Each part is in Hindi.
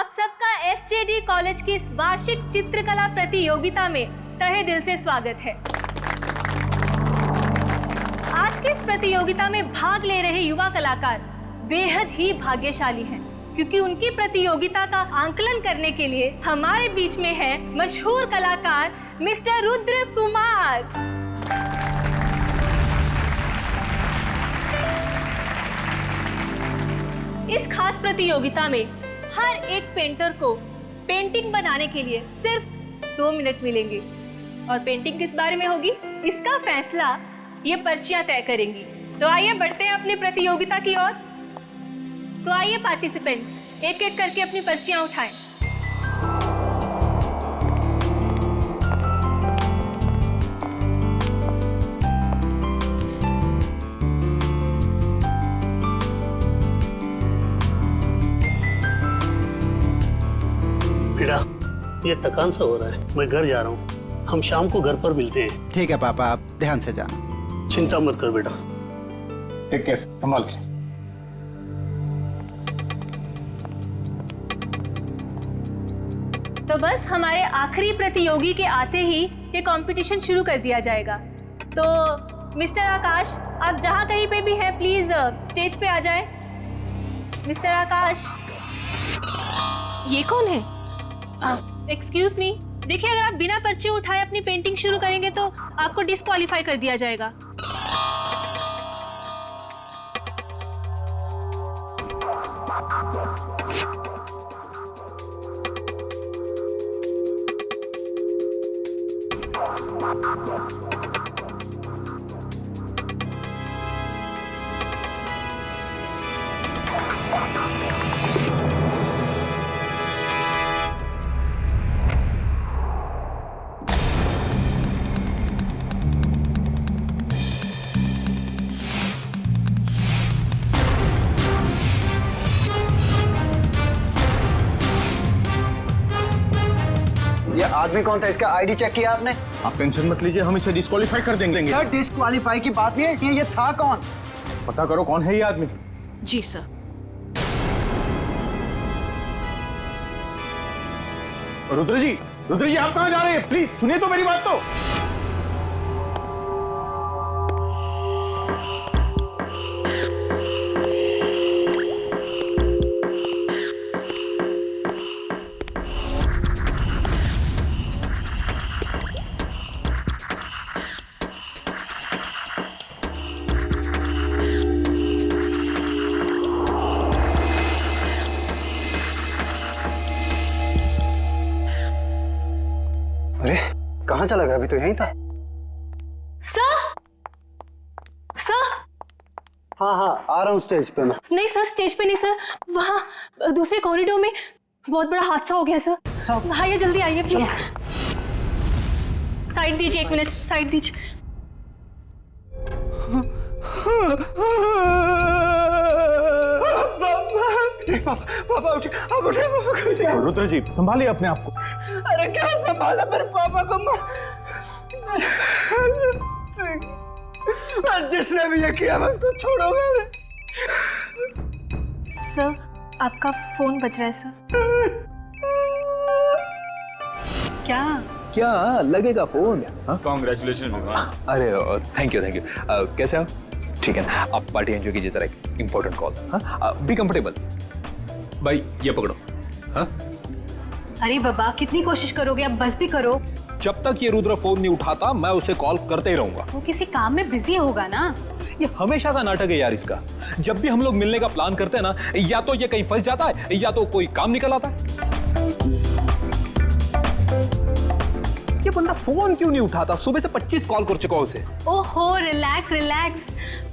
आप सबका एसजेडी कॉलेज की इस वार्षिक चित्रकला प्रतियोगिता में तहे दिल से स्वागत है। आज की इस प्रतियोगिता में भाग ले रहे युवा कलाकार बेहद ही भाग्यशाली हैं, क्योंकि उनकी प्रतियोगिता का आंकलन करने के लिए हमारे बीच में है मशहूर कलाकार मिस्टर रुद्र कुमार। इस खास प्रतियोगिता में हर एक पेंटर को पेंटिंग बनाने के लिए सिर्फ 2 मिनट मिलेंगे और पेंटिंग किस बारे में होगी इसका फैसला ये पर्चियां तय करेंगी। तो आइए बढ़ते हैं अपनी प्रतियोगिता की ओर। तो आइए पार्टिसिपेंट्स एक एक करके अपनी पर्चियां उठाएं। बेटा, ये थकान सा हो रहा है, मैं घर जा रहा हूँ। हम शाम को घर पर मिलते हैं। ठीक है पापा, आप ध्यान से जाना। चिंता मत कर बेटा। ठीक है, संभाल के। तो बस हमारे आखिरी प्रतियोगी के आते ही ये कंपटीशन शुरू कर दिया जाएगा। तो मिस्टर आकाश, आप जहाँ कहीं पे भी हैं प्लीज स्टेज पे आ जाएं। मिस्टर आकाश। ये कौन है? एक्सक्यूज मी, देखिए अगर आप बिना पर्ची उठाए अपनी पेंटिंग शुरू करेंगे तो आपको डिस्क्वालीफाई कर दिया जाएगा। ये आदमी कौन था? इसका आईडी चेक किया आपने? आप टेंशन मत लीजिए, हम इसे डिस्क्वालीफाई कर देंगे। सर, डिस्क्वालीफाई की बात नहीं है, ये था कौन? पता करो कौन है ये आदमी। जी सर। रुद्र जी आप कहाँ जा रहे हैं? प्लीज सुनिए तो मेरी बात तो। अरे कहाँ चला गया? अभी तो यहीं था। सर, हाँ, आ रहा हूँ स्टेज पे मैं। नहीं सर, स्टेज पे नहीं सर, वहाँ दूसरे कॉरिडोर में बहुत बड़ा हादसा हो गया सर। आइए जल्दी आइए प्लीज। साइड दीजिए, 1 मिनट साइड दीजिए। पापा उठे, आप उठे, पापा को उठे। रुद्र जी संभालिए अपने आप को। अरे क्या संभाला मेरे पापा को? जिसने भी ये किया मैं उसको छोड़ूंगा नहीं। सर, आपका फोन बज रहा है सर। क्या लगेगा फोन? कांग्रेचुलेशन भगवान। अरे थैंक यू कैसे आप? ठीक है ना, आप पार्टी एंजॉय कीजिए, जरा एक इंपॉर्टेंट कॉल। हाँ, बी कंफर्टेबल। भाई ये पकड़ो। हाँ अरे बाबा, कितनी कोशिश करोगे? अब बस भी करो। जब तक ये रुद्र फोन नहीं उठाता मैं उसे कॉल करते ही रहूंगा। वो किसी काम में बिजी होगा ना। ये हमेशा का नाटक है यार इसका। जब भी हम लोग मिलने का प्लान करते हैं ना, या तो ये कहीं फंस जाता है या तो कोई काम निकल आता है। ये बंदा फोन क्यों नहीं उठाता? सुबह से 25 कॉल कर चुका हूं उसे। ओहो, रिलैक्स।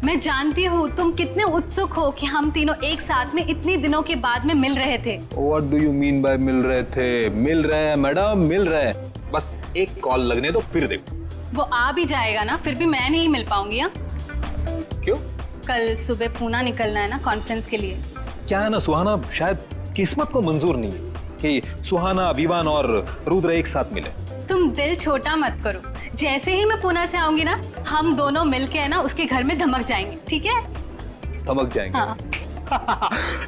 मैं जानती हूँ तुम कितने उत्सुक हो कि हम तीनों एक साथ में इतने दिनों के बाद में मिल रहे थे। What do you mean by मिल रहे थे? मिल रहे हैं मैडम, मिल रहे हैं। बस एक कॉल लगने दो, फिर देखो। वो आ भी जाएगा ना, फिर भी मैं नहीं मिल पाऊंगी। हाँ, क्यों? कल सुबह पूना निकलना है ना कॉन्फ्रेंस के लिए। क्या है ना सुहाना, शायद किस्मत को मंजूर नहीं है कि सुहाना, अभिमान और रुद्र एक साथ मिले। तुम दिल छोटा मत करो। जैसे ही मैं पुणे से आऊंगी ना, हम दोनों मिलके है ना उसके घर में धमक जाएंगे, ठीक है? धमक जाएंगे। हाँ।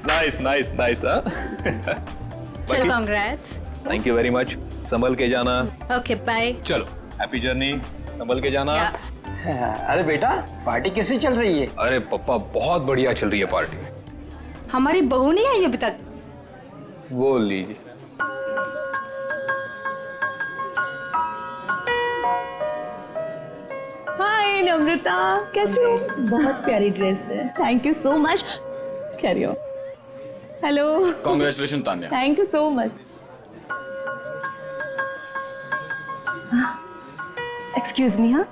नाइस। चलो congrats. Thank you very much. संभल के जाना। Okay bye. चलो हैप्पी जर्नी। संभल के जाना। अरे बेटा पार्टी कैसी चल रही है? अरे पापा बहुत बढ़िया चल रही है पार्टी। हमारी बहू नहीं आई अभी तक। वो लीजिए। हाय नम्रता, कैसी हो? बहुत प्यारी ड्रेस है। Thank you so much. Carry on. Hello. Congratulation Tanya. Thank you so much. Excuse me. हाँ,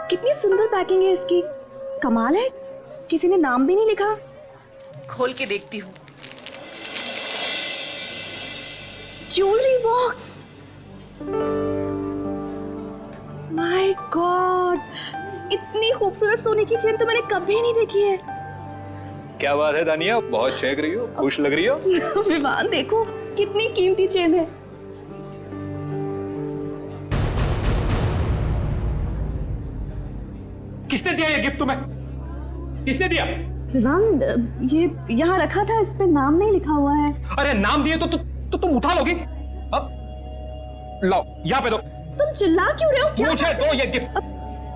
कितनी सुंदर पैकिंग है इसकी। कमाल है, किसी ने नाम भी नहीं लिखा। खोल के देखती हूँ। Jewellery box. माय गॉड, इतनी खूबसूरत सोने की चेन तो मैंने कभी नहीं देखी है। क्या बात है दानिया, बहुत चहक रही हो, खुश लग रही हो। विवान देखो कितनी कीमती चेन है। किसने दिया ये गिफ्ट तुम्हें? किसने दिया? विवान, ये यहाँ रखा था, इस पे नाम नहीं लिखा हुआ है। अरे नाम दिए तो तुम उठा लोगी। अब लाओ, यहाँ पे दो। तुम चिल्ला क्यों रहे हो? क्या मुझे दो ये गिफ्ट,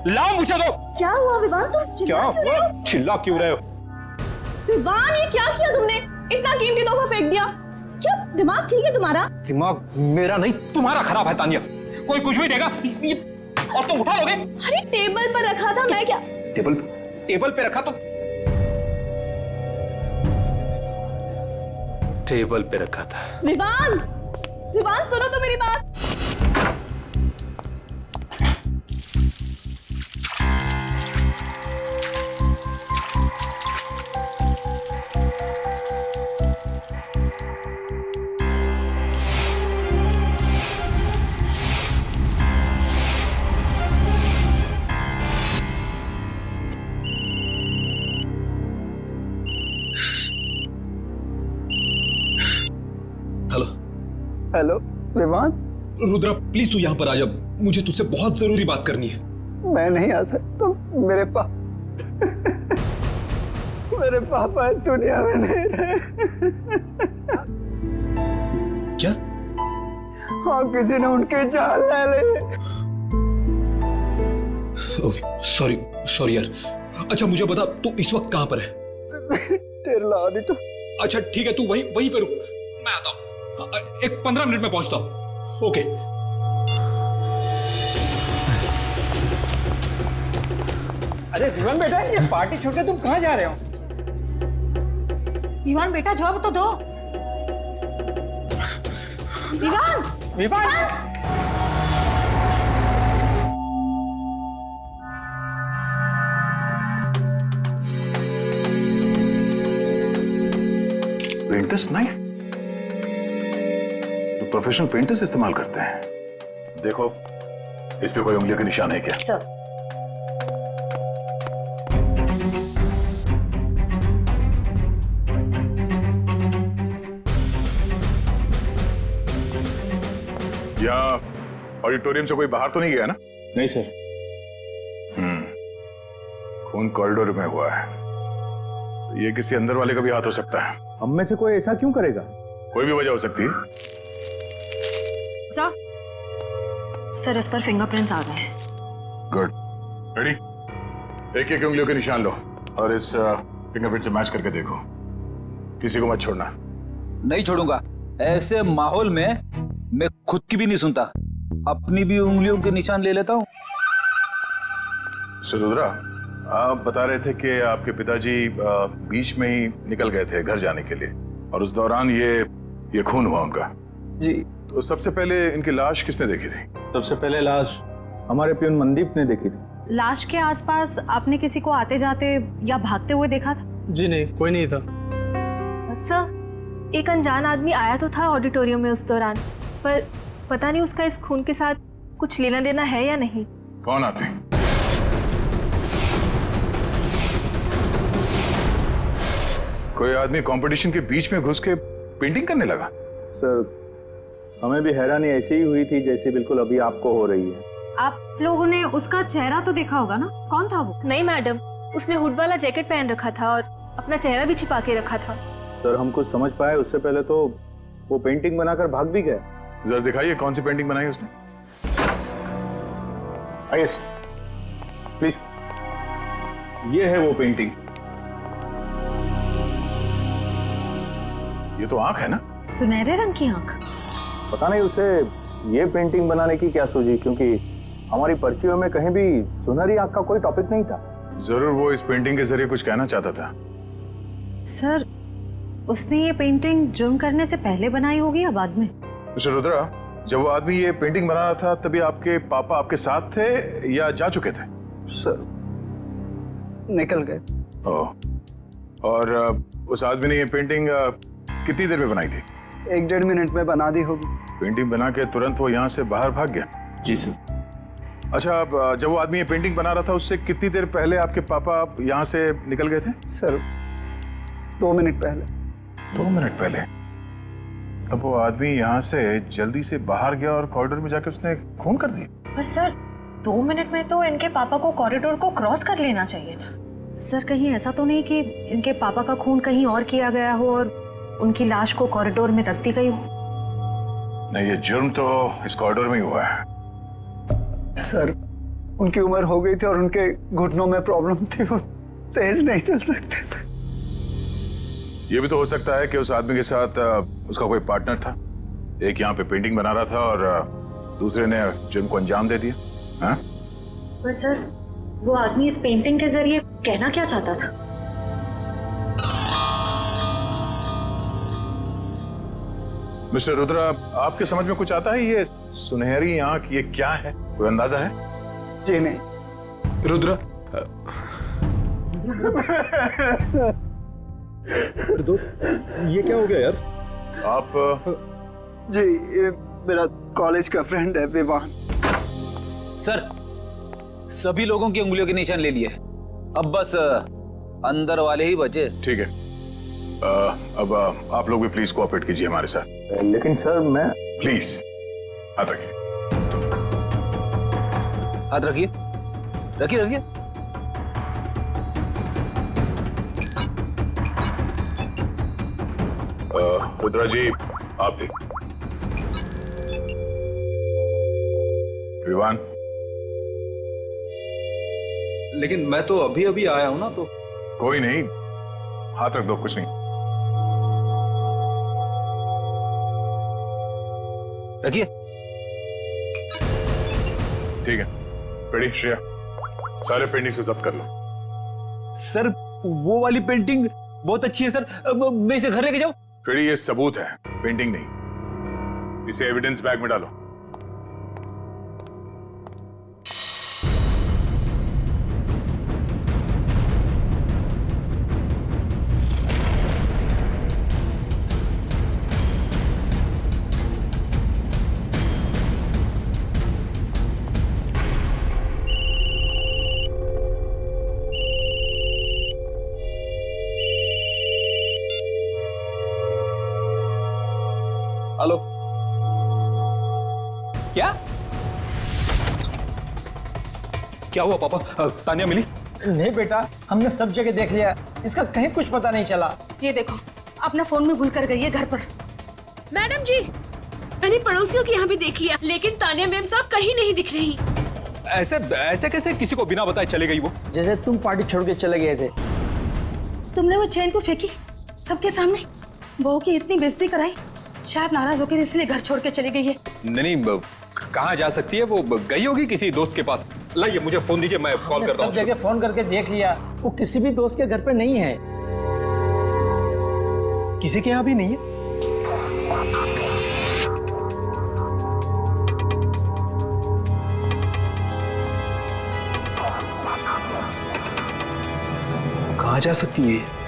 लाओ मुझे दो। क्या हुआ विवान, तुम क्या चिल्ला क्यों रहे हो? चिल्ला क्यों रहे हो? विवान, ये क्या किया तुमने? इतना कीमती तोहफा फेंक दिया। क्या दिमाग ठीक है तुम्हारा? दिमाग मेरा नहीं तुम्हारा खराब है तानिया। कोई कुछ भी देगा और तुम उठा लोगे। अरे टेबल पर रखा था, मैं क्या? टेबल पे रखा तो टेबल पे रखा था। विवान, विवान सुनो तो मेरी बात। हेलो। हेलो विमान, रुद्रा प्लीज तू यहाँ पर आ जा, मुझे तुझसे बहुत जरूरी बात करनी है। मैं नहीं आ सकता। मेरे पापा इस दुनिया में नहीं रहे। क्या? हाँ, किसी ने उनकी जान ले ली। सॉरी यार। अच्छा मुझे बता, तू इस वक्त कहाँ पर है? टेरला तो। अच्छा ठीक है, तू वहीं पे रुक, मैं आता हूँ। एक 15 मिनट में पहुंचता हूँ। ओके। अरे विमान बेटा, ये पार्टी छोड़ के तुम कहाँ जा रहे हो? विवान बेटा जवाब तो दो। विवान, विमान, पेंटर्स नाइफ तो प्रोफेशनल पेंटर्स इस्तेमाल करते हैं। देखो इस पे कोई उंगलियों के निशान है क्या? सर, या ऑडिटोरियम से कोई बाहर तो नहीं गया ना? नहीं सर। खून कॉरिडोर में हुआ है, तो ये किसी अंदर वाले का भी हाथ हो सकता है। हम में से कोई ऐसा क्यों करेगा? कोई भी वजह हो सकती है। सर इस पर फिंगरप्रिंट्स आ गए हैं। Good, ready? एक एक उंगलियों के निशान लो और इस फिंगरप्रिंट से मैच करके देखो। किसी को मत छोड़ना। नहीं छोड़ूंगा। ऐसे माहौल में मैं खुद की भी नहीं सुनता, अपनी भी उंगलियों के निशान ले लेता हूँ। रुद्रा, आप बता रहे थे कि आपके पिताजी बीच में ही निकल गए थे घर जाने के लिए और उस दौरान ये खून हुआ उनका। जी। तो सबसे पहले इनकी लाश किसने देखी थी? सबसे पहले लाश हमारे प्यून मनदीप ने देखी थी। लाश के आसपास आपने किसी को आते जाते या भागते हुए देखा था? जी नहीं, कोई नहीं था। सर, एक अनजान आदमी आया तो था ऑडिटोरियम में उस दौरान, पर पता नहीं उसका इस खून के साथ कुछ लेना देना है या नहीं। कौन आदमी? कोई आदमी कंपटीशन के बीच में घुस के पेंटिंग करने लगा? सर हमें भी हैरानी ऐसी ही हुई थी जैसे बिल्कुल अभी आपको हो रही है। आप लोगों ने उसका चेहरा तो देखा होगा ना, कौन था वो? नहीं मैडम, उसने हुड वाला जैकेट पहन रखा था और अपना चेहरा भी छिपा के रखा था। सर हम कुछ समझ पाए उससे पहले तो वो पेंटिंग बनाकर भाग भी गए। जरा दिखाइए कौन सी पेंटिंग बनाई उसने। आइए प्लीज, ये है वो पेंटिंग। ये तो आंख है ना? सुनहरे रंग की आंख। पता नहीं उसे ये पेंटिंग बनाने की क्या सूझी, क्योंकि हमारी पर्चियों में कहीं भी सुनहरी आंख का कोई टॉपिक नहीं था। जरूर वो इस पेंटिंग के जरिए कुछ कहना चाहता था। सर उसने ये पेंटिंग जुर्म करने से पहले बनाई होगी या बाद में? मिस्टर रुद्रा, जब वो आदमी ये पेंटिंग बना रहा था तभी आपके पापा आपके साथ थे या जा चुके थे? सर निकल गए। ओह। और उस आदमी ने ये पेंटिंग कितनी देर में बनाई थी? 1-1.5 मिनट में बना दी होगी। पेंटिंग बना के तुरंत वो यहाँ से बाहर भाग गया? जी सर। अच्छा, अब जब वो आदमी ये पेंटिंग बना रहा था उससे कितनी देर पहले आपके पापा यहाँ से निकल गए थे? सर 2 मिनट पहले। 2 मिनट पहले? तब वो आदमी यहाँ से जल्दी से बाहर गया और कॉरिडोर में जाके उसने खून कर दी। पर सर 2 मिनट में तो इनके पापा को कॉरिडोर को क्रॉस कर लेना चाहिए था। सर कहीं ऐसा तो नहीं कि इनके पापा का खून कहीं और किया गया हो और उनकी लाश को कॉरिडोर में रख दी गई हो? नहीं, ये जुर्म तो इस कॉरिडोर में ही हुआ है। सर उनकी उम्र हो गई थी और उनके घुटनों में प्रॉब्लम थी, वो तेज नहीं चल सकते थे। ये भी तो हो सकता है कि उस आदमी के साथ उसका कोई पार्टनर था। एक यहाँ पे पेंटिंग बना रहा था और दूसरे ने जुर्म को अंजाम दे दिया। हाँ? पर सर वो आदमी इस पेंटिंग के जरिए कहना क्या चाहता था? मिस्टर रुद्रा, आपके समझ में कुछ आता है? ये सुनहरी आंख ये क्या है? कोई अंदाजा है? जी नहीं। रुद्रा, ये क्या हो गया यार? आप जी ये मेरा कॉलेज का फ्रेंड है विवान। सर सभी लोगों की उंगलियों के निशान ले लिए, अब बस अंदर वाले ही बचे। ठीक है, अब आप लोग भी प्लीज कोऑपरेट कीजिए हमारे साथ। लेकिन सर मैं प्लीज हाथ रखिए। हाथ रखिए, रखिए रखिए। रुद्रा जी, आप भी। विवान, लेकिन मैं तो अभी अभी आया हूं ना, तो कोई नहीं, हाथ रख दो, कुछ नहीं। रखिए। ठीक है, रेडी श्रेया, सारे पेंटिंग्स को जब्त कर लो। सर वो वाली पेंटिंग बहुत अच्छी है सर, मैं इसे घर लेके जाऊं? रेडी, ये सबूत है, पेंटिंग नहीं। इसे एविडेंस बैग में डालो। हेलो, क्या क्या हुआ पापा? तानिया मिली? नहीं बेटा, हमने सब जगह देख लिया, इसका कहीं कुछ पता नहीं चला। ये देखो, अपना फोन में भूल कर गई है घर पर। मैडम जी, मैंने पड़ोसियों के यहाँ भी देख लिया, लेकिन तानिया मैम साहब कहीं नहीं दिख रही। ऐसे ऐसे कैसे किसी को बिना बताए चले गई वो? जैसे तुम पार्टी छोड़ के चले गए थे। तुमने वो चेन को फेंकी सबके सामने, बहू की इतनी बेइज्जती कराई, शायद नाराज होकर इसलिए घर छोड़ के चली गई है। नहीं, कहाँ जा सकती है वो? गई होगी किसी दोस्त के पास। लाइए मुझे फोन दीजिए, मैं कॉल करता हूँ। सब जगह फोन करके देख लिया, वो किसी भी दोस्त के घर पे नहीं है। किसी के यहाँ भी नहीं है? कहाँ जा सकती है?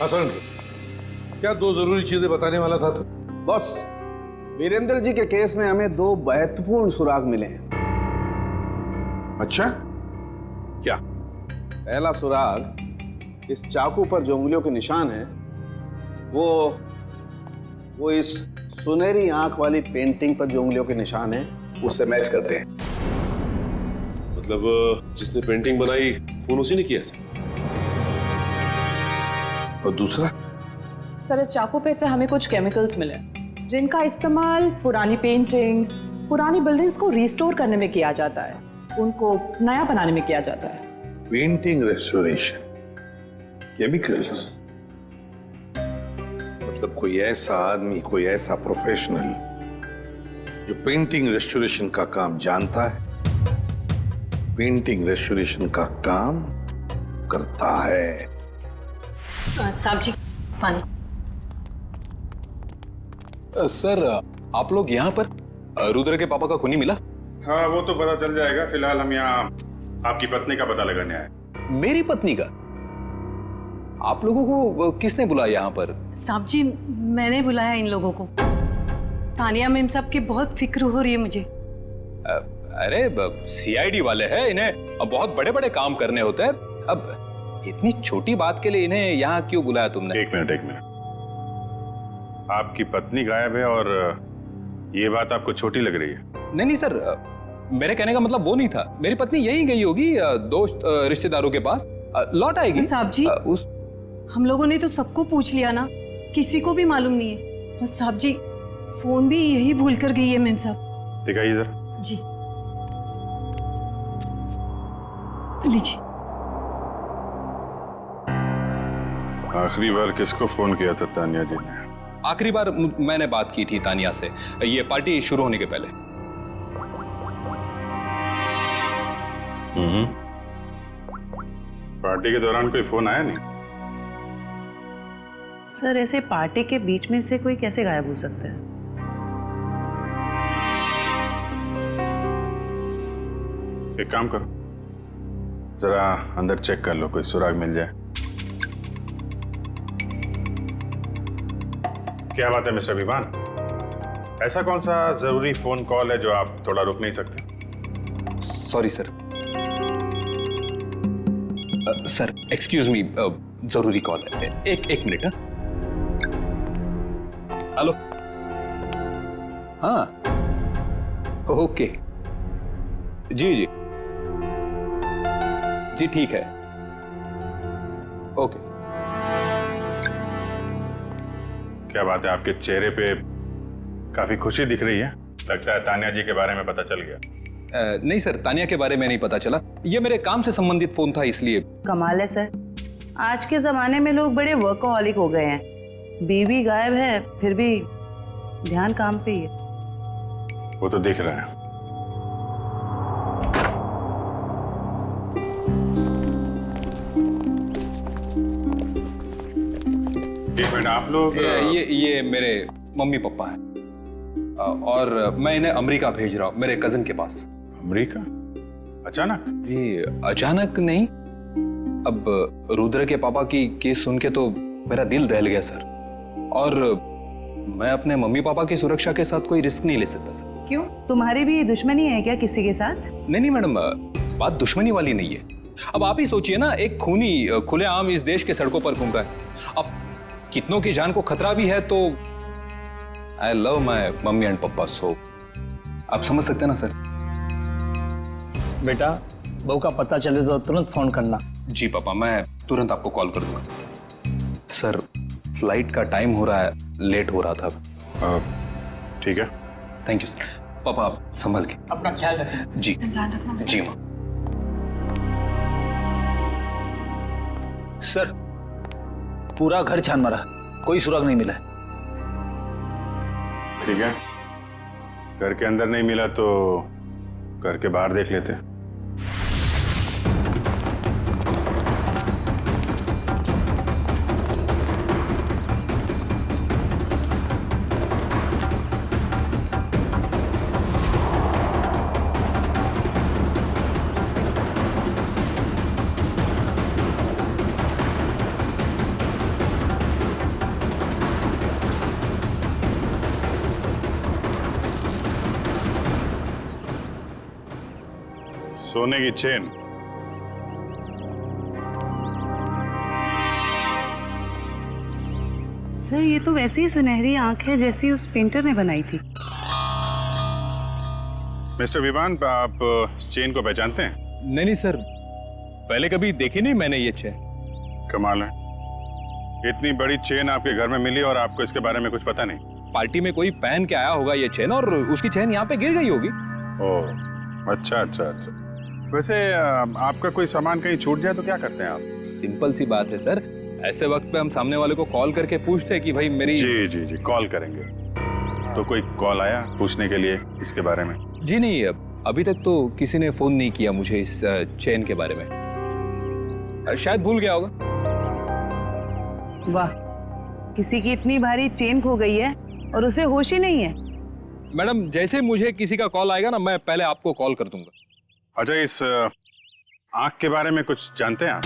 हसन, क्या 2 जरूरी चीजें बताने वाला था तू? बॉस वीरेंद्र जी के केस में हमें 2 महत्वपूर्ण सुराग मिले हैं। अच्छा, क्या? पहला सुराग, इस चाकू पर जो उंगलियों के निशान है वो इस सुनहरी आंख वाली पेंटिंग पर जो उंगलियों के निशान है उससे मैच करते हैं। मतलब जिसने पेंटिंग बनाई खून उसी ने किया सर? और दूसरा? सर, इस चाकू पे से हमें कुछ केमिकल्स मिले जिनका इस्तेमाल पुरानी पेंटिंग्स, पुरानी बिल्डिंग्स को रिस्टोर करने में किया जाता है, उनको नया बनाने में किया जाता है। पेंटिंग रेस्टोरेशन, केमिकल्स, मतलब कोई ऐसा आदमी, कोई ऐसा प्रोफेशनल जो पेंटिंग रेस्टोरेशन का काम जानता है, पेंटिंग रेस्टोरेशन का काम करता है। साहब जी, पानी। सर, आप लोग यहाँ पर? रुद्र के पापा का खूनी मिला? हाँ, वो तो पता चल जाएगा। फिलहाल हम यहाँ आपकी पत्नी का पता लगाने आए। मेरी पत्नी का? आप लोगों को किसने बुलाया यहाँ पर? साहब जी, मैंने बुलाया इन लोगों को। तानिया मैम साहब की बहुत फिक्र हो रही है मुझे। अरे सीआईडी वाले हैं, इन्हें अब बहुत बड़े बड़े काम करने होते हैं। अब इतनी छोटी बात के लिए इन्हें यहाँ क्यों बुलाया तुमने? एक मिनट। आपकी पत्नी गायब है और ये बात आपको छोटी लग रही है? नहीं सर, मेरे कहने का मतलब वो नहीं था। मेरी पत्नी यहीं गई होगी दोस्त रिश्तेदारों के पास, लौट आएगी। साहब जी, हम लोगों ने तो सबको पूछ लिया ना, किसी को भी मालूम नहीं है। और साहब जी, फोन भी यही भूल कर गई है मैम साहब। दिखाइए जरा। जी लीजिए। आखिरी बार किसको फोन किया था तानिया जी ने? आखिरी बार मैंने बात की थी तानिया से, ये पार्टी शुरू होने के पहले। पार्टी के दौरान कोई फोन आया नहीं? सर, ऐसे पार्टी के बीच में से कोई कैसे गायब हो सकता है? एक काम करो, जरा अंदर चेक कर लो, कोई सुराग मिल जाए। क्या बात है मिस्टर विवान, ऐसा कौन सा जरूरी फोन कॉल है जो आप थोड़ा रुक नहीं सकते? Sorry sir. Sir excuse me, जरूरी कॉल है। एक मिनट। हेलो। हाँ, ओके, जी ठीक है, ओके। क्या बात है, आपके चेहरे पे काफी खुशी दिख रही है। लगता है तानिया जी के बारे में पता चल गया। नहीं सर, तानिया के बारे में नहीं पता चला। ये मेरे काम से संबंधित फोन था, इसलिए। कमाल है सर, आज के जमाने में लोग बड़े वर्कोहॉलिक हो गए हैं। बीवी गायब है फिर भी ध्यान काम पे ही है। वो तो दिख रहा है। एक मिनट, आप लोग? ये मेरे मम्मी पापा हैं और मैं इन्हें अमेरिका भेज रहा हूँ, मेरे कजिन के पास। अमेरिका? अचानक? जी अचानक नहीं, अब रुद्र के पापा की केस सुन के तो मेरा दिल दहल गया सर, और मैं अपने मम्मी पापा की सुरक्षा के साथ कोई रिस्क नहीं ले सकता सर। क्यों, तुम्हारी भी दुश्मनी है क्या किसी के साथ? नहीं मैडम, बात दुश्मनी वाली नहीं है। अब आप ही सोचिए ना, एक खूनी खुलेआम इस देश के सड़कों पर घूम रहा है। अब कितनों की जान को खतरा भी है, तो I love my mummy and पापा, सो आप समझ सकते हैं ना सर। बेटा, बहू का पता चले तो तुरंत फोन करना। जी पापा, मैं तुरंत आपको कॉल कर दूंगा। सर फ्लाइट का टाइम हो रहा है, लेट हो रहा था। ठीक है, थैंक यू सर। पापा आप संभल के अपना ख्याल रखें। जी जी माँ। सर पूरा घर छान मारा, कोई सुराग नहीं मिला है। ठीक है, घर के अंदर नहीं मिला तो घर के बाहर देख लेते हैं। सोने की चेन। सर ये तो वैसी ही सुनहरी आंख है जैसी उस पेंटर ने बनाई थी। मिस्टर विवान, आप चेन को पहचानते हैं? नहीं नहीं सर, पहले कभी देखी नहीं मैंने ये चेन। कमाल है, इतनी बड़ी चेन आपके घर में मिली और आपको इसके बारे में कुछ पता नहीं? पार्टी में कोई पहन के आया होगा ये चेन और उसकी चेन यहाँ पे गिर गई होगी। ओह, अच्छा अच्छा अच्छा। वैसे आपका कोई सामान कहीं छूट जाए तो क्या करते हैं आप? सिंपल सी बात है सर, ऐसे वक्त पे हम सामने वाले को कॉल करके पूछते हैं कि भाई मेरी। जी जी जी, कॉल करेंगे। तो कोई कॉल आया पूछने के लिए इसके बारे में? जी नहीं, अभी तक तो किसी ने फोन नहीं किया मुझे इस चेन के बारे में, शायद भूल गया होगा। वाह, किसी की इतनी भारी चेन खो गई है और उसे होश ही नहीं है। मैडम, जैसे मुझे किसी का कॉल आएगा ना, मैं पहले आपको कॉल कर दूंगा। अच्छा, इस आंख के बारे में कुछ जानते हैं आप?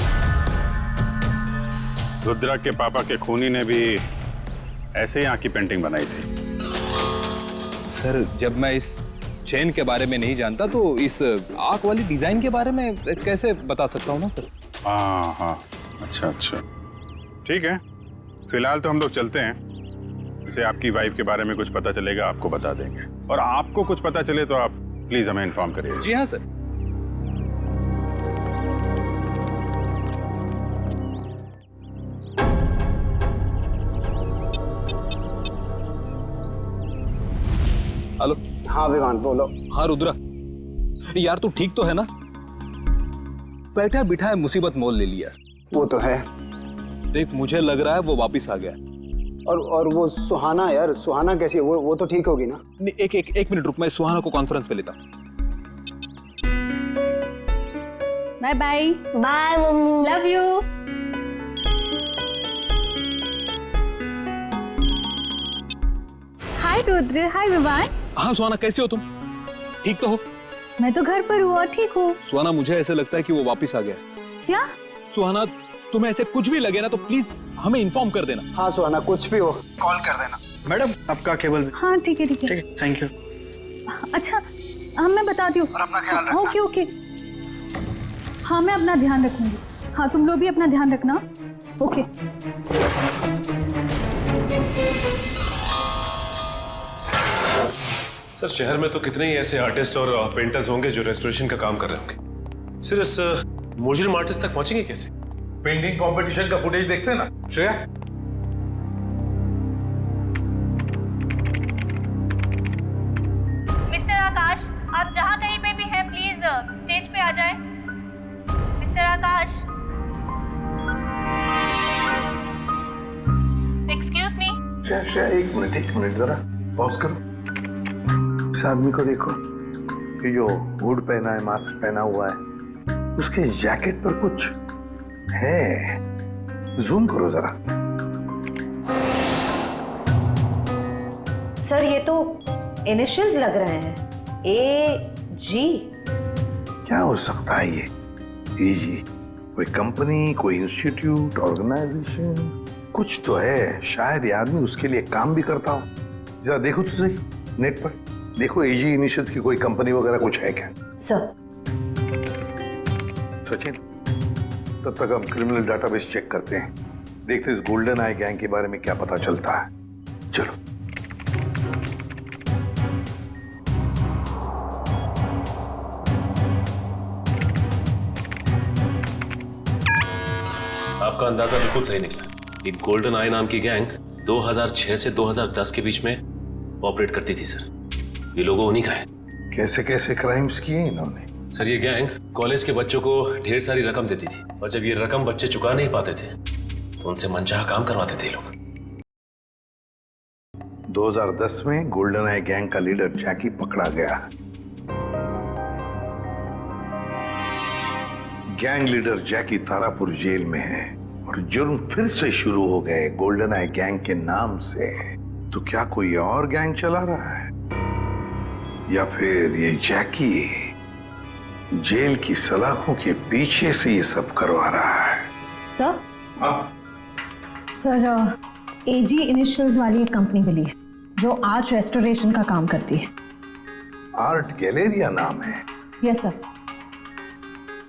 रुद्रा के पापा के खूनी ने भी ऐसे ही आंख की पेंटिंग बनाई थी। सर, जब मैं इस चेन के बारे में नहीं जानता तो इस आंख वाली डिजाइन के बारे में कैसे बता सकता हूँ ना सर। हाँ हाँ, अच्छा अच्छा, ठीक है। फिलहाल तो हम लोग चलते हैं। जैसे आपकी वाइफ के बारे में कुछ पता चलेगा आपको बता देंगे, और आपको कुछ पता चले तो आप प्लीज हमें इन्फॉर्म करिए। जी हाँ सर। हेलो। हाँ विवान, बोलो। हाँ रुद्रा, यार तू ठीक तो है ना? बैठा बिठा है मुसीबत मोल ले लिया। वो तो है। देख, मुझे लग रहा है वो वापिस आ गया। और वो सुहाना, यार सुहाना कैसी है? वो तो ठीक होगी ना? एक मिनट रुक, मैं सुहाना को कॉन्फ्रेंस पे लेता। Bye bye. Bye mummy, love you. Hi Rudra, hi Vivaan. हाँ सुहाना, कैसे हो तुम? ठीक तो हो? मैं तो घर पर हूँ और ठीक हूँ। सुहाना, मुझे ऐसे लगता है कि वो वापिस आ गया। क्या? सुहाना, तुम्हें ऐसे कुछ भी लगे ना तो प्लीज हमें इन्फॉर्म कर देना। हाँ सुहाना, कुछ भी हो कॉल कर देना। मैडम, आपका केबल। हाँ ठीक है ठीक है। Thank you. अच्छा, हाँ मैं बताती हूँ। और अपना ख्याल रखना। Okay okay. हाँ मैं अपना ध्यान रखूंगी। हाँ तुम लोग भी अपना ध्यान रखना। ओके। सर, शहर में तो कितने ही ऐसे आर्टिस्ट और पेंटर्स होंगे जो रेस्टोरेशन का काम कर रहे होंगे। सिर्फ इस मुजरिम आर्टिस्ट तक पहुंचेंगे कैसे? पेंटिंग कंपटीशन का फुटेज देखते हैं ना श्रेया? मिस्टर आकाश, आप जहाँ कहीं पे भी हैं प्लीज स्टेज पे आ जाएं। मिस्टर आकाश, एक्सक्यूज मी। श्रेया, एक मिनट जरा पॉज करो। इस आदमी को देखो, ये जो हुड पहना है, मास्क पहना हुआ है, उसके जैकेट पर कुछ है। जूम करो जरा। सर ये तो इनिशियल्स लग रहे हैं, AG। क्या हो सकता है ये? AG? कोई कंपनी, कोई इंस्टीट्यूट, ऑर्गेनाइजेशन, कुछ तो है। शायद ये आदमी उसके लिए काम भी करता हो। जरा देखो तो सही नेट पर, देखो AG इनिशियल्स की कोई कंपनी वगैरह कुछ है क्या? सर। सचिन, तब तक हम क्रिमिनल डाटाबेस चेक करते हैं, देखते इस गोल्डन आई गैंग के बारे में क्या पता चलता है। चलो। आपका अंदाजा बिल्कुल सही निकला। ये गोल्डन आई नाम की गैंग 2006 से 2010 के बीच में ऑपरेट करती थी सर। ये लोगों उन्हीं का है। कैसे कैसे क्राइम्स किए इन्होंने? सर, ये गैंग कॉलेज के बच्चों को ढेर सारी रकम देती थी, और जब ये रकम बच्चे चुका नहीं पाते थे तो उनसे मनचाहा काम करवाते थे लोग। 2010 में गोल्डन आई गैंग का लीडर जैकी पकड़ा गया। गैंग लीडर जैकी तारापुर जेल में है और जुर्म फिर से शुरू हो गए गोल्डन आई गैंग के नाम से। तो क्या कोई और गैंग चला रहा है, या फिर ये जैकी जेल की सलाखों के पीछे से ये सब करवा रहा है? सर? सर, AG इनिशियल्स वाली एक कंपनी मिली है जो आर्ट रेस्टोरेशन का काम करती है। आर्ट गैलेरिया नाम है? Yes sir.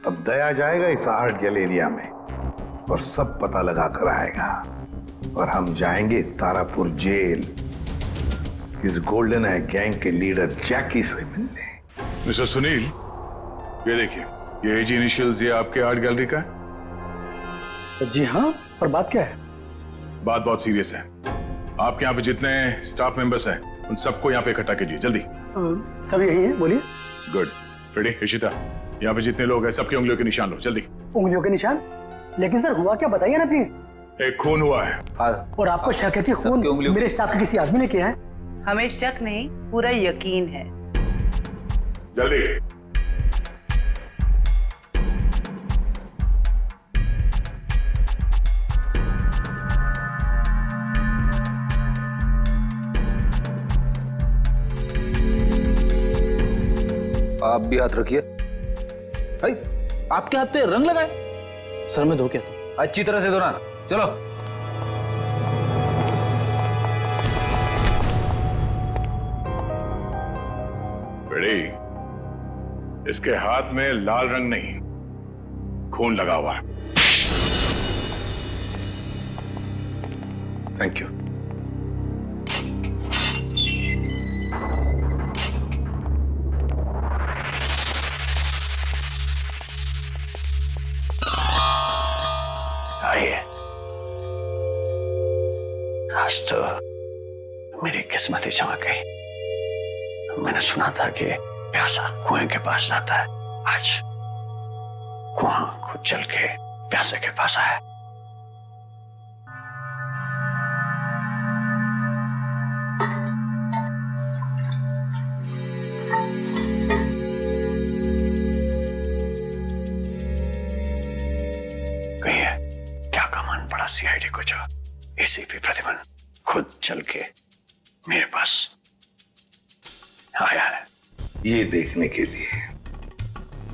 अब दया जाएगा इस आर्ट गैलेरिया में और सब पता लगा कर आएगा और हम जाएंगे तारापुर जेल इस गोल्डन आई गैंग के लीडर जैकी से मिलने। मिस्टर सुनील, ये देखिए, ये एज इनिशियल्स ये आपके आर्ट गैलरी का है? जी हाँ, पर बात क्या है? बात बहुत सीरियस है। आपके यहाँ पे जितने स्टाफ मेंबर्स हैं उन सबको यहाँ पे इकट्ठा कीजिए जल्दी। सब यही है, बोलिए। गुड। फ्रेडी, इशिता, यहाँ पे जितने लोग हैं सबकी उंगलियों के निशान लो जल्दी। उंगलियों के निशान? लेकिन सर हुआ क्या, बताइए ना प्लीज। एक खून हुआ है। और आपको शक है कि खून मेरे स्टाफ के किसी आदमी ने किया है? हमें शक नहीं, पूरा यकीन है। जल्दी। आप भी हाथ रखिए। भाई, आपके हाथ पे रंग लगाए? सर मैं धो के आता हूं। अच्छी तरह से धोना। चलो। बेड़ी, इसके हाथ में लाल रंग नहीं, खून लगा हुआ है। Thank you. आइए, आज तो मेरी किस्मत ही चमक गई। मैंने सुना था कि प्यासा कुएं के पास जाता है, आज कुआं खुद चल के प्यासे के पास आया। कहिए, क्या कमान पड़ा सीआईडी को जो एसीपी प्रतिमन खुद चल के मेरे पास आया है? ये देखने के लिए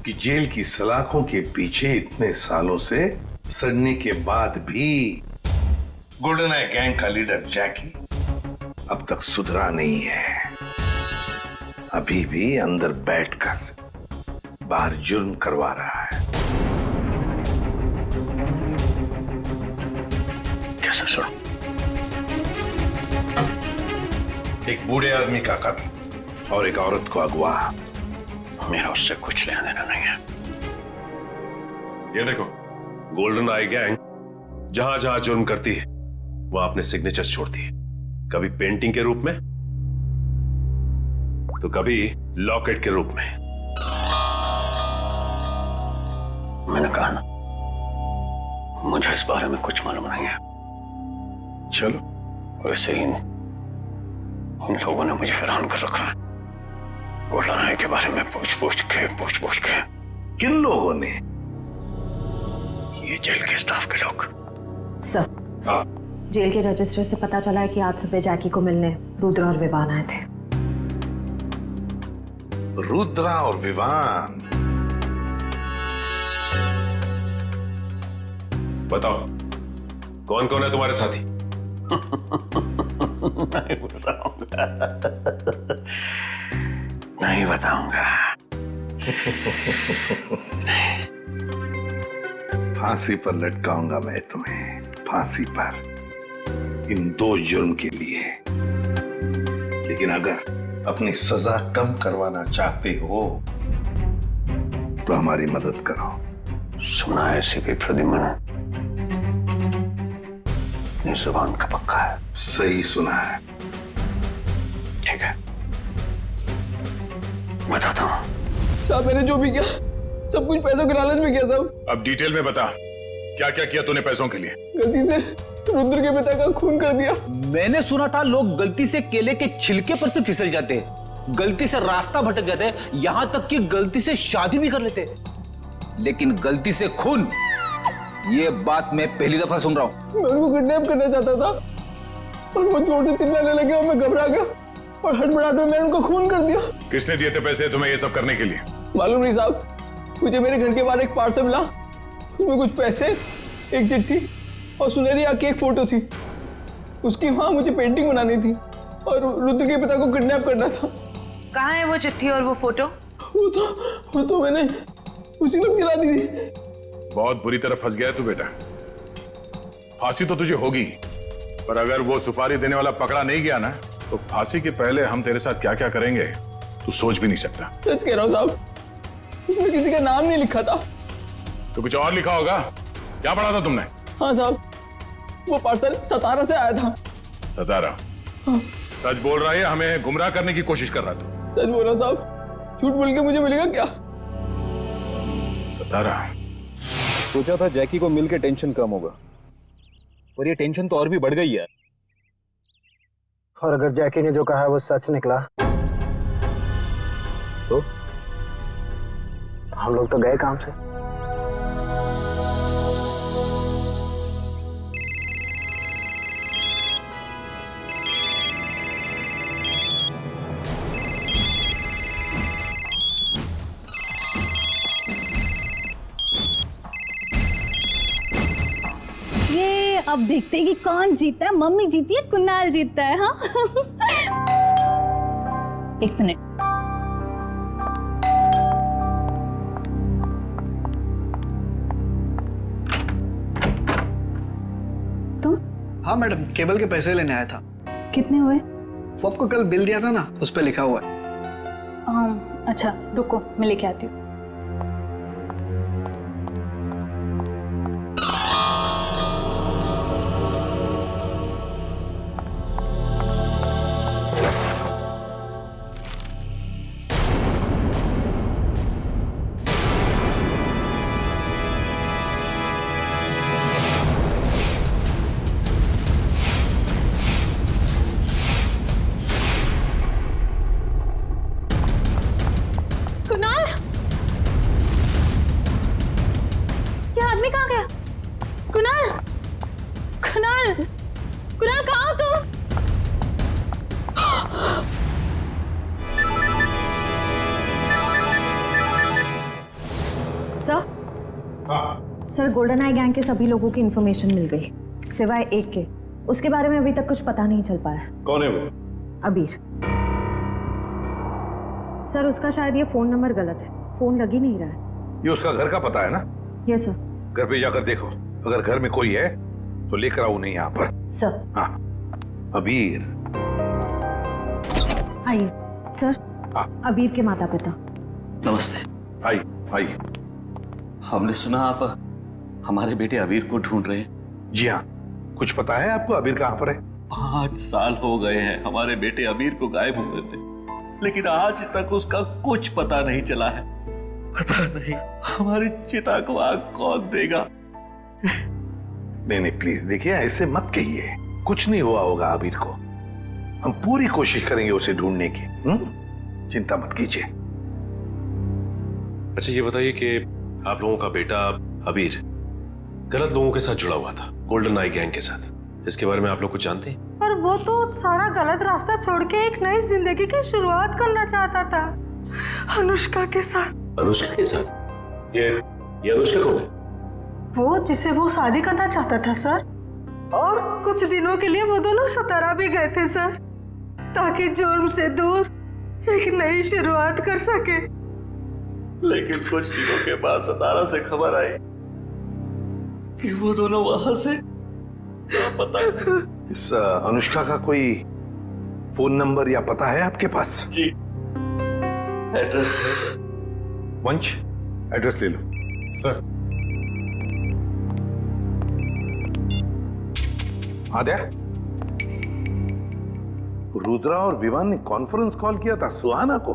कि जेल की सलाखों के पीछे इतने सालों से सड़ने के बाद भी गोल्डन आई गैंग का लीडर जैकी अब तक सुधरा नहीं है। अभी भी अंदर बैठकर बाहर जुर्म करवा रहा है। कैसे सुनो? एक बूढ़े आदमी का कत्ल और एक औरत को अगवा। मेरा उससे कुछ लेना देना नहीं है। ये देखो, गोल्डन आई गैंग जहां जहां जुर्म करती है वहां अपने सिग्नेचर्स छोड़ती है, कभी पेंटिंग के रूप में तो कभी लॉकेट के रूप में। मैंने कहा ना, मुझे इस बारे में कुछ मालूम नहीं है। चलो। वैसे ही इन लोगों ने मुझे हैरान कर रखा है। गोल्डन आई के बारे में पूछ पूछ के। किन लोगों ने? ये जेल के स्टाफ के लोग। सर, जेल के रजिस्टर से पता चला है कि आज सुबह जैकी को मिलने रुद्रा और विवान आए थे। रुद्रा और विवान? बताओ, कौन कौन है तुम्हारे साथी? नहीं बताऊंगा, नहीं बताऊंगा। फांसी पर लटकाऊंगा मैं तुम्हें, फांसी पर, इन 2 जुर्म के लिए। लेकिन अगर अपनी सजा कम करवाना चाहते हो तो हमारी मदद करो। सुना है एसीपी प्रद्युमन अपनी जुबान का पक्का है। सही सुना है। ठीक है, बताता हूँ। साहब, मैंने जो भी किया सब कुछ पैसों के लालच में किया साहब। अब डिटेल में बता, क्या क्या किया तूने पैसों के लिए? गलती से रुद्र के पिता का खून कर दिया। मैंने सुना था लोग गलती से केले के छिलके पर से फिसल जाते, गलती से रास्ता भटक जाते, यहां तक कि गलती से शादी भी कर लेते, लेकिन गलती से खून, ये बात मैं पहली दफा सुन रहा हूं। मैं उनको किडनैप करना चाहता था और वो जोर से चिल्लाने लगे और मैं घबरा गया और हड़बड़ाहट में मैंने उनको खून कर दिया। किसने दिए थे पैसे तुम्हें ये सब करने के लिए? मालूम नहीं साहब, मुझे मेरे घर के बाहर एक पार्सल मिला, उसमें कुछ पैसे, एक चिट्ठी और सुनहरी आंख की एक फोटो थी। उसकी वहां मुझे पेंटिंग बनानी थी और रुद्र के पिता को किडनैप करना था। कहाँ है वो चिट्ठी और वो फोटो? वो तो मैंने उसी वक्त जला दी थी। बहुत बुरी तरह फंस गया है तू बेटा। फांसी तो तुझे होगी, पर अगर वो सुपारी देने वाला पकड़ा नहीं गया ना, तो फांसी के पहले हम तेरे साथ क्या क्या करेंगे तू सोच भी नहीं सकता। सच कह रहा हूँ साहब, उसमें किसी का नाम नहीं लिखा था। तो कुछ और लिखा होगा। क्या पढ़ा था तुमने? हाँ साहब, वो पार्सल सतारा से आया था। सतारा? हाँ। सच बोल रहा है, हमें गुमराह करने की कोशिश कर रहा तू? सच बोल रहा साहब, झूठ बोल के मुझे मिलेगा क्या? सतारा? सोचा था जैकी को मिलके टेंशन कम होगा, और ये टेंशन तो और भी बढ़ गई है। और अगर जैकी ने जो कहा है वो सच निकला तो हम लोग तो गए काम से। ये अब देखते हैं कि कौन जीता है, मम्मी जीती है कुणाल जीतता है। हाँ एक मिनट। तुम? हाँ मैडम, केबल के पैसे लेने आया था। कितने हुए? वो आपको कल बिल दिया था ना, उस पर लिखा हुआ है। अच्छा रुको, मैं लेके आती हूँ। कुणाल, ये आदमी कहाँ गया? कुणाल, कुणाल, कुणाल कहाँ हो तुम? सर, सर गोल्डन आई गैंग के सभी लोगों की इंफॉर्मेशन मिल गई, सिवाय एक के। उसके बारे में अभी तक कुछ पता नहीं चल पाया। कौन है वो? अबीर। सर उसका शायद ये फोन नंबर गलत है, फोन लग ही नहीं रहा है। ये उसका घर का पता है ना? Yes sir. घर पे जाकर देखो, अगर घर में कोई है तो लेकर आओ उन्हें यहाँ पर। सर। हाँ। अबीर। आइए सर। हाँ। अबीर के माता पिता। नमस्ते। आइए आइए। हमने सुना आप हमारे बेटे अबीर को ढूंढ रहे हैं। जी हाँ, कुछ पता है आपको अबीर कहाँ पर है? 5 साल हो गए हैं हमारे बेटे अबीर को गायब हुए थे, लेकिन आज तक उसका कुछ पता नहीं चला है। पता नहीं हमारी चिता को आग कौन देगा। नहीं नहीं प्लीज देखिए, ऐसे मत कहिए, कुछ नहीं हुआ होगा अबीर को। हम पूरी कोशिश करेंगे उसे ढूंढने की। चिंता मत कीजिए। अच्छा ये बताइए कि आप लोगों का बेटा अबीर गलत लोगों के साथ जुड़ा हुआ था, गोल्डन आई गैंग के साथ, इसके बारे में आप लोग कुछ जानते हैं? पर वो तो सारा गलत रास्ता छोड़ के एक नई जिंदगी की शुरुआत करना चाहता था, अनुष्का के साथ। अनुष्का के साथ? ये अनुष्का कौन है? वो जिसे वो शादी करना चाहता था सर, और कुछ दिनों के लिए वो दोनों सतारा भी गए थे सर, ताकि जुर्म से दूर एक नई शुरुआत कर सके। लेकिन कुछ दिनों के बाद सतारा से खबर आई कि वो दोनों वहां से पता। इस अनुष्का का कोई फोन नंबर या पता है आपके पास? जी, एड्रेस है सर। वंश, एड्रेस ले लो। सर। आद्या, रुद्रा और विवान ने कॉन्फ्रेंस कॉल किया था सुहाना को।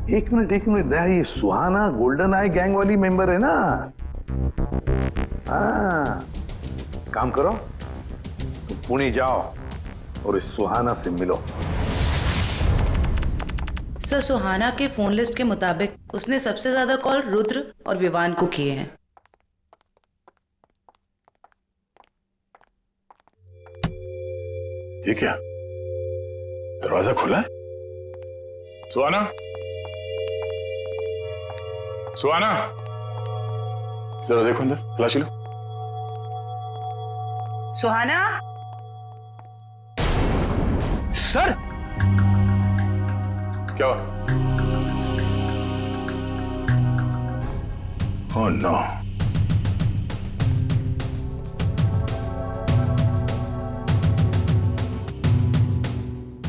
एक मिनट दया, ये सुहाना गोल्डन आई गैंग वाली मेंबर है ना? हाँ, काम करो, तुम पुणे जाओ और इस सुहाना से मिलो। सर सुहाना के फोन लिस्ट के मुताबिक उसने सबसे ज्यादा कॉल रुद्र और विवान को किए हैं। ये क्या, दरवाजा खुला है? सुहाना, सुहाना, जरा देखो अंदर, तलाशी लो। सुहाना। सर क्या हुआ? Oh no.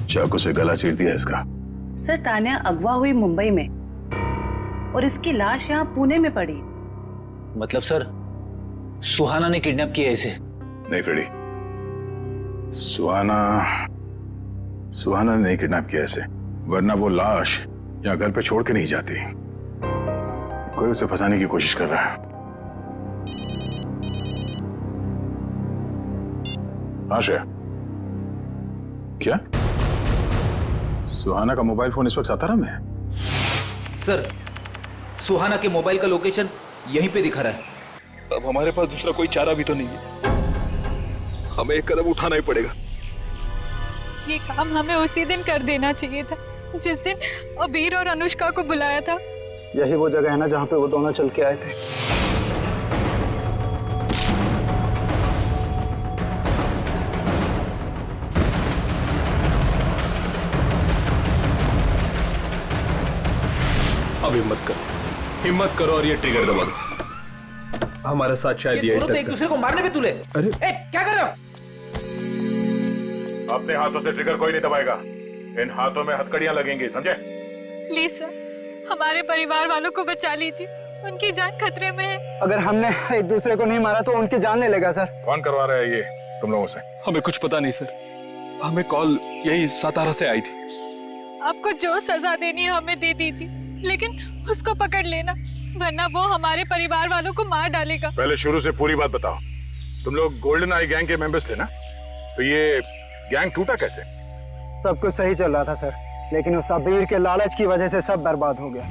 चाकू से गला चीर दिया इसका। सर तान्या अगवा हुई मुंबई में और इसकी लाश यहाँ पुणे में पड़ी। मतलब सर सुहाना ने किडनैप किया इसे? नहीं फ्रेडी, सुहाना ने नहीं किडनैप किया इसे, वरना वो लाश यहाँ घर पे छोड़ के नहीं जाती। कोई उसे फंसाने की कोशिश कर रहा है। हाँ श्रेया, क्या सुहाना का मोबाइल फोन इस वक्त सातारा में है? सर सुहाना के मोबाइल का लोकेशन यहीं पे दिखा रहा है। अब हमारे पास दूसरा कोई चारा भी तो नहीं है, हमें एक कदम उठाना ही पड़ेगा। ये काम हमें उसी दिन कर देना चाहिए था जिस दिन अबीर और अनुष्का को बुलाया था। यही वो जगह है ना जहाँ पे वो दोनों चल के आए थे। अब हिम्मत करो और ये ट्रिगर दबा दो। हमारे साथ शायद ये दोनों तो एक दूसरे को मारने पे तुले। अरे क्या कर रहे हो? अपने हाथों से ट्रिगर कोई नहीं दबाएगा, इन हाथों में हथकड़ियां लगेंगी, समझे? प्लीज सर, हमारे परिवार वालों को बचा लीजिए, उनकी जान खतरे में है। अगर हमने एक दूसरे को नहीं मारा तो उनकी जान ले लेगा सर। कौन करवा रहा है ये तुम लोगों से? हमें कुछ पता नहीं सर, हमें कॉल यही सातारा से आई थी। आपको जो सजा देनी है हमें दे दीजिए, लेकिन उसको पकड़ लेना, वरना वो हमारे परिवार वालों को मार डालेगा। पहले शुरू से पूरी बात बताओ। तुम लोग गोल्डन आई गैंग के मेंबर्स थे ना? तो ये गैंग टूटा कैसे? सब कुछ सही चल रहा था सर, लेकिन उस अबीर के लालच की वजह से सब बर्बाद हो गया।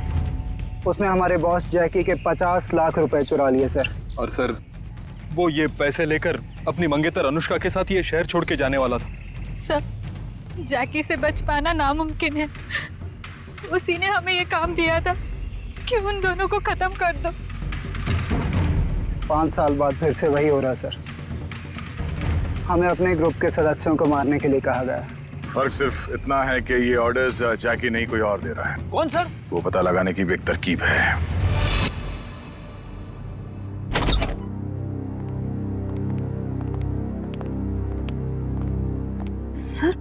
उसने हमारे बॉस जैकी के 50 लाख रुपए चुरा लिए सर। और सर वो ये पैसे लेकर अपनी मंगेतर अनुष्का के साथ ये शहर छोड़ के जाने वाला था। सर जैकी से बच पाना नामुमकिन है, उसी ने हमें ये काम दिया था कि उन दोनों को खत्म कर दो। 5 साल बाद फिर से वही हो रहा सर। हमें अपने ग्रुप के सदस्यों को मारने के लिए कहा गया। फर्क सिर्फ इतना है कि ये ऑर्डर्स जैकी नहीं कोई और दे रहा है। कौन सर? वो पता लगाने की भी एक तरकीब है। सर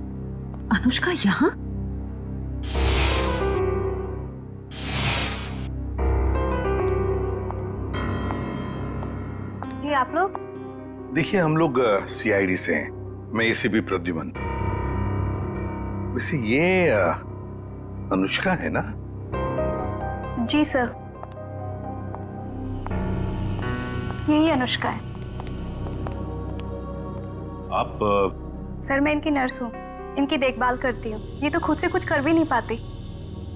अनुष्का यहाँ? ये आप लोग? देखिए हम लोग सीआईडी से हैं, मैं एसीपी प्रद्युमन। वैसे ये अनुष्का है ना? जी सर, यही अनुष्का है। आप सर मैं इनकी नर्स हूँ, इनकी देखभाल करती हूँ। ये तो खुद से कुछ कर भी नहीं पाती।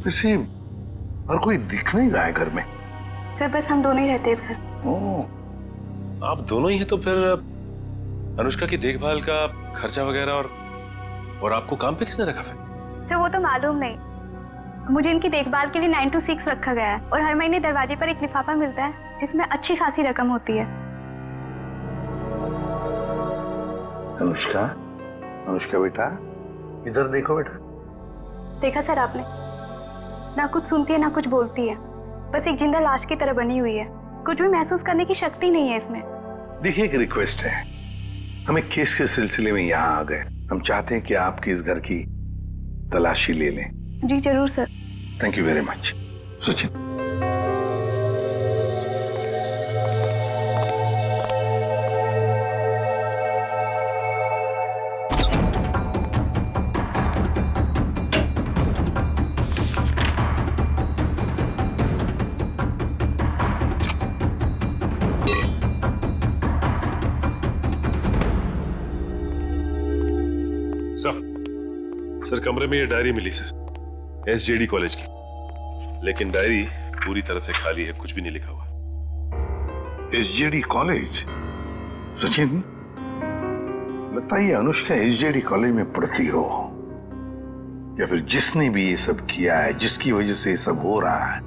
वैसे और कोई दिख नहीं रहा है घर में। सर बस हम दोनों ही रहते हैं इस घर। आप दोनों ही हैं, तो फिर अनुष्का की देखभाल का खर्चा वगैरह और आपको काम पे किसने रखा फिर? सर वो तो मालूम नहीं, मुझे इनकी देखभाल के लिए 9 to 6 रखा गया है और हर महीने दरवाजे पर एक लिफाफा मिलता है जिसमें अच्छी खासी रकम होती है। अनुष्का, अनुष्का बेटा इधर देखो बेटा। देखा सर आपने, ना कुछ सुनती है ना कुछ बोलती है, बस एक जिंदा लाश की तरह बनी हुई है। कुछ भी महसूस करने की शक्ति नहीं है इसमें। देखिए एक रिक्वेस्ट है, हमें केस के सिलसिले में यहाँ आ गए, हम चाहते हैं कि आपके इस घर की तलाशी ले लें। जी जरूर sir. Thank you very much. Sachin. Sir कमरे में ये डायरी मिली सर, एसजेडी कॉलेज की, लेकिन डायरी पूरी तरह से खाली है, कुछ भी नहीं लिखा हुआ। SJD college? सचिन लगता है ये अनुष्का एसजेडी कॉलेज में पढ़ती हो, या फिर जिसने भी ये सब किया है, जिसकी वजह से ये सब हो रहा है,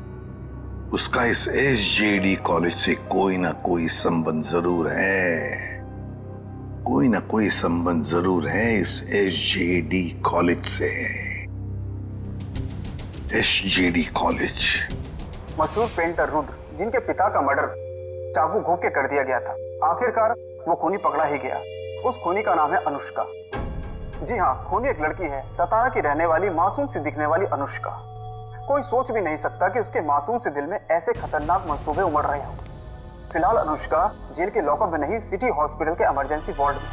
उसका इस एसजेडी कॉलेज से कोई ना कोई संबंध जरूर है। कोई ना कोई संबंध जरूर है इस एसजेडी कॉलेज से। एसजेडी कॉलेज मशहूर पेंटर रुद्र, जिनके पिता का मर्डर चाकू घोंप के कर दिया गया था। आखिरकार वो खूनी पकड़ा ही गया। उस खूनी का नाम है अनुष्का। जी हाँ, खूनी एक लड़की है, सतारा की रहने वाली, मासूम सी दिखने वाली अनुष्का। कोई सोच भी नहीं सकता कि उसके मासूम से दिल में ऐसे खतरनाक मंसूबे उमड़ रहे हों। फिलहाल अनुष्का जेल के लॉकअप में नहीं, सिटी हॉस्पिटल के इमरजेंसी वार्ड में।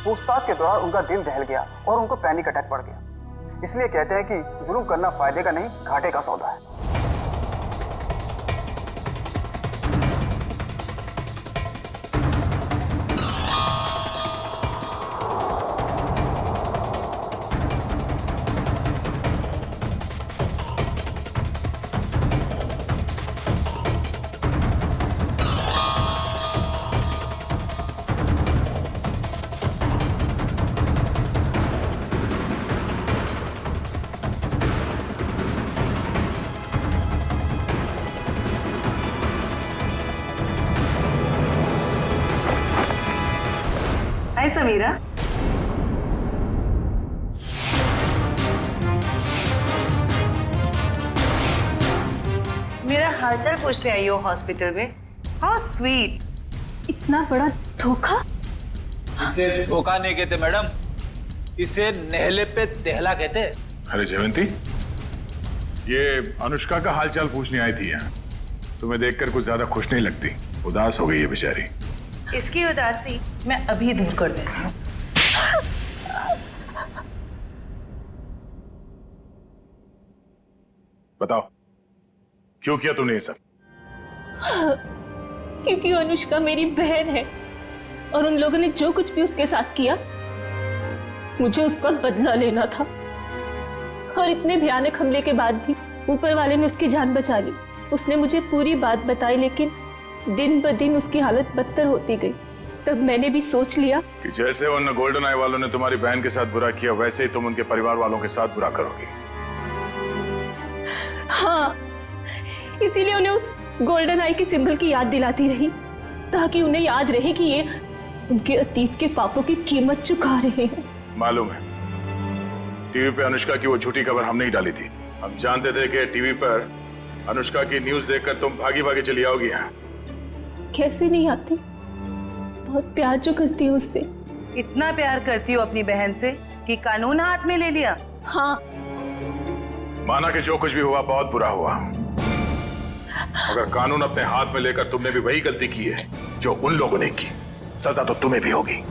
पूछताछ के दौरान उनका दिल दहल गया और उनको पैनिक अटैक पड़ गया। इसलिए कहते हैं कि जुल्म करना फायदे का नहीं, घाटे का सौदा है। हाय समीरा। मेरा हालचाल पूछने आई हो हॉस्पिटल में? How sweet. इतना बड़ा धोखा। इसे धोखा नहीं कहते मैडम, इसे नहले पे दहला कहते। अरे जयवंती, ये अनुष्का का हालचाल पूछने आई थी यहाँ। तुम्हें देखकर कुछ ज्यादा खुश नहीं लगती, उदास हो गई है बेचारी। इसकी उदासी मैं अभी दूर कर देती हूँ। बताओ, क्यों किया तुमने ये सब? क्योंकि अनुष्का मेरी बहन है और उन लोगों ने जो कुछ भी उसके साथ किया, मुझे उसका बदला लेना था। और इतने भयानक हमले के बाद भी ऊपर वाले ने उसकी जान बचा ली। उसने मुझे पूरी बात बताई, लेकिन दिन ब दिन उसकी हालत बदतर होती गई। तब मैंने भी सोच लिया कि जैसे उन गोल्डन आई वालों ने तुम्हारी बहन के साथ बुरा किया, वैसे ही तुम उनके परिवार वालों के साथ बुरा करोगी। हाँ, इसीलिए उन्हें उस गोल्डन आई के सिंबल की याद दिलाती रही, ताकि उन्हें याद रहे कि ये उनके अतीत के पापों की कीमत चुका रहे हैं। मालूम है, टीवी पे अनुष्का की वो झूठी खबर हमने ही डाली थी। हम जानते थे कि टीवी पर अनुष्का की न्यूज देखकर तुम भागी भागी चली आओगी यहाँ। कैसे नहीं आती, बहुत प्यार जो करती हूँ उससे। इतना प्यार करती हो अपनी बहन से कि कानून हाथ में ले लिया? हाँ। माना कि जो कुछ भी हुआ बहुत बुरा हुआ, मगर कानून अपने हाथ में लेकर तुमने भी वही गलती की है जो उन लोगों ने की। सजा तो तुम्हें भी होगी।